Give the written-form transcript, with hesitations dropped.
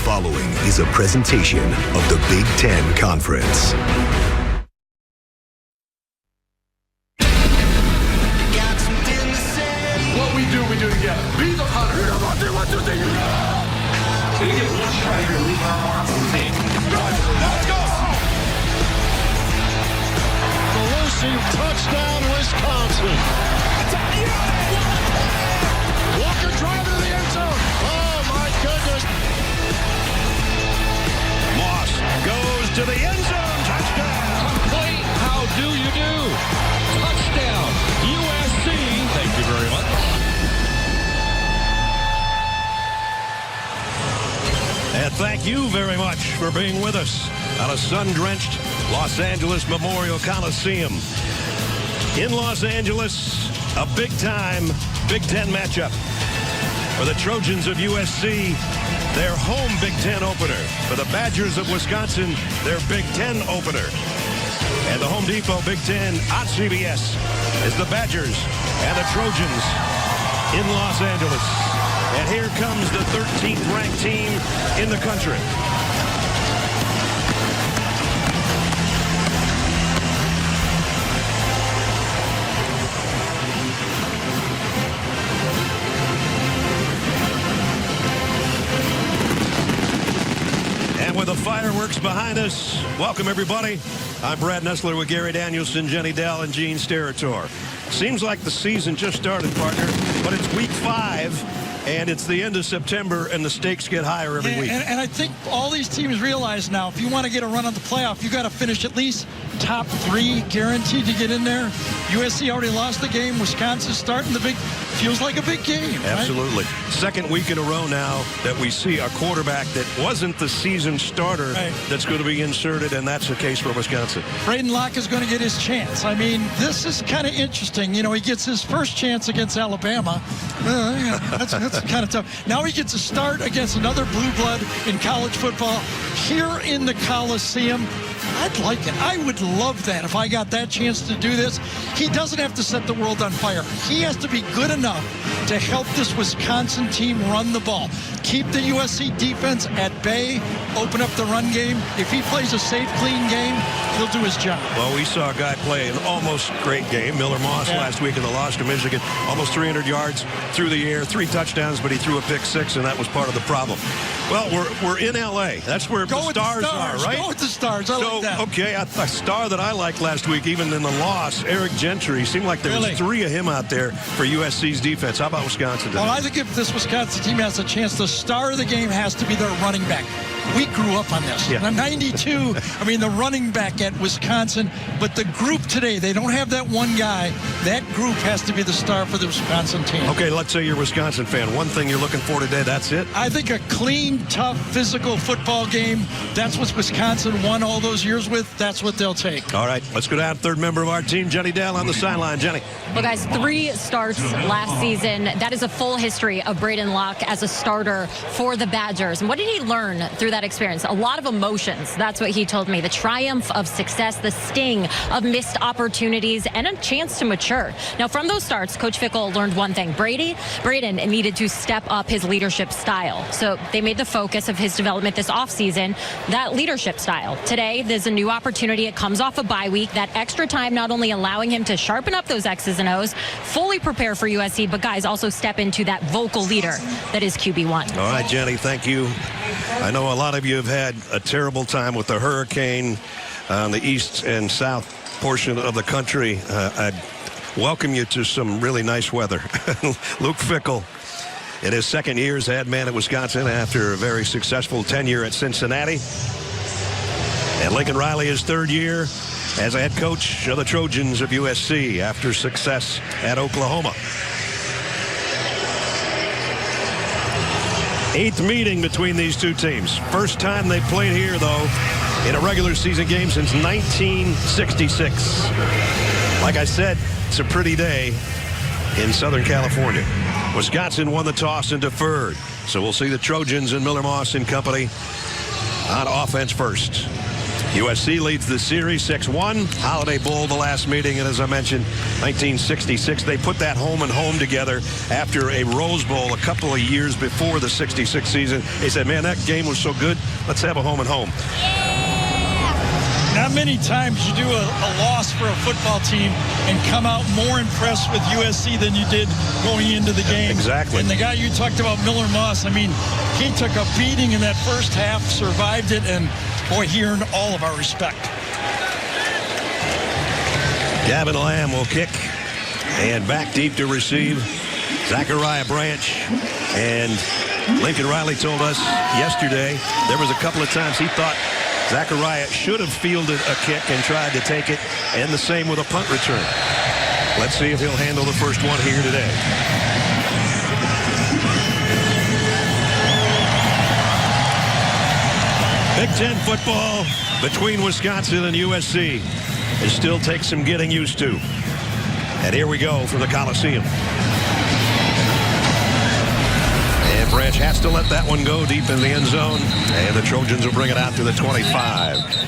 following is a presentation of the Big Ten Conference. What we do together. Be the hunter. So you get one shot here, leave our team. Let's go! Elusive touchdown, Wisconsin. Walker driving to the end zone. Oh, my goodness. Moss goes to the end zone. Touchdown. Complete. How do you do? Touchdown. USC. Thank you very much. And thank you very much for being with us on a sun-drenched Los Angeles Memorial Coliseum. In Los Angeles, a big-time Big Ten matchup for the Trojans of USC, their home Big Ten opener. For the Badgers of Wisconsin, their Big Ten opener. And the Home Depot Big Ten on CBS is the Badgers and the Trojans in Los Angeles. And here comes the 13th ranked team in the country. And with the fireworks behind us, welcome everybody. I'm Brad Nessler with Gary Danielson, Jenny Dell, and Gene Steratore. Seems like the season just started, partner, but it's week 5. And it's the end of September, and the stakes get higher every week. And I think all these teams realize now, if you want to get a run on the playoff, you got to finish at least top 3, guaranteed to get in there. USC already lost the game. Wisconsin's starting the big, feels like a big game. Absolutely. Right? Second week in a row now that we see a quarterback that wasn't the season starter that's going to be inserted, and that's the case for Wisconsin. Braden Locke is going to get his chance. I mean, this is kind of interesting. You know, he gets his first chance against Alabama. That's kind of tough. Now he gets a start against another blue blood in college football here in the Coliseum. I'd like it. I would love that if I got that chance to do this. He doesn't have to set the world on fire. He has to be good enough to help this Wisconsin team run the ball. Keep the USC defense at bay, open up the run game. If he plays a safe, clean game, he'll do his job. Well, we saw a guy play an almost great game, Miller Moss, last week in the loss to Michigan. Almost 300 yards through the air, 3 touchdowns, but he threw a pick 6, and that was part of the problem. Well, we're in L.A. That's where the stars are, right? Go with the stars. I like that. Okay, a star that I liked last week, even in the loss, Eric Gentry. Seemed like there was 3 of him out there for USC's defense. How about Wisconsin today? Well, I think if this Wisconsin team has a chance, the star of the game has to be their running back. We grew up on this. Yeah. 92, I mean, the running back at Wisconsin. But the group today, they don't have that one guy. That group has to be the star for the Wisconsin team. Okay, let's say you're a Wisconsin fan. One thing you're looking for today, that's it? I think a clean, tough, physical football game. That's what Wisconsin won all those years with. That's what they'll take. All right, let's go down. Third member of our team, Jenny Dell, on the sideline. Jenny. Well, guys, 3 starts last season. That is a full history of Braden Locke as a starter for the Badgers. And what did he learn through that experience? A lot of emotions. That's what he told me. The triumph of success, the sting of missed opportunities, and a chance to mature. Now, from those starts, Coach Fickell learned one thing. Braden needed to step up his leadership style. So they made the focus of his development this offseason that leadership style. Today, there's a new opportunity. It comes off a bye week. That extra time not only allowing him to sharpen up those X's and O's, fully prepare for USC, but guys, also step into that vocal leader that is QB1. All right, Jenny, thank you. I know a lot of you have had a terrible time with the hurricane on the east and south portion of the country. I'd welcome you to some really nice weather. Luke Fickell, in his second year as head man at Wisconsin after a very successful tenure at Cincinnati. And Lincoln Riley, his third year as a head coach of the Trojans of USC after success at Oklahoma. 8th meeting between these two teams. First time they played here, though, in a regular season game since 1966. Like I said, it's a pretty day in Southern California. Wisconsin won the toss and deferred. So we'll see the Trojans and Miller Moss and company on offense first. USC leads the series 6-1. Holiday Bowl, the last meeting, and as I mentioned, 1966. They put that home and home together after a Rose Bowl a couple of years before the 66 season. They said, man, that game was so good, let's have a home and home. Not many times you do a loss for a football team and come out more impressed with USC than you did going into the game. Exactly. And the guy you talked about, Miller Moss, I mean, he took a beating in that first half, survived it, and boy, he earned all of our respect. Gavin Lamb will kick, and back deep to receive Zachariah Branch. And Lincoln Riley told us yesterday there was a couple of times he thought Zachariah should have fielded a kick and tried to take it, and the same with a punt return. Let's see if he'll handle the first one here today. Big Ten football between Wisconsin and USC. It still takes some getting used to. And here we go from the Coliseum. And Branch has to let that one go deep in the end zone. And the Trojans will bring it out to the 25.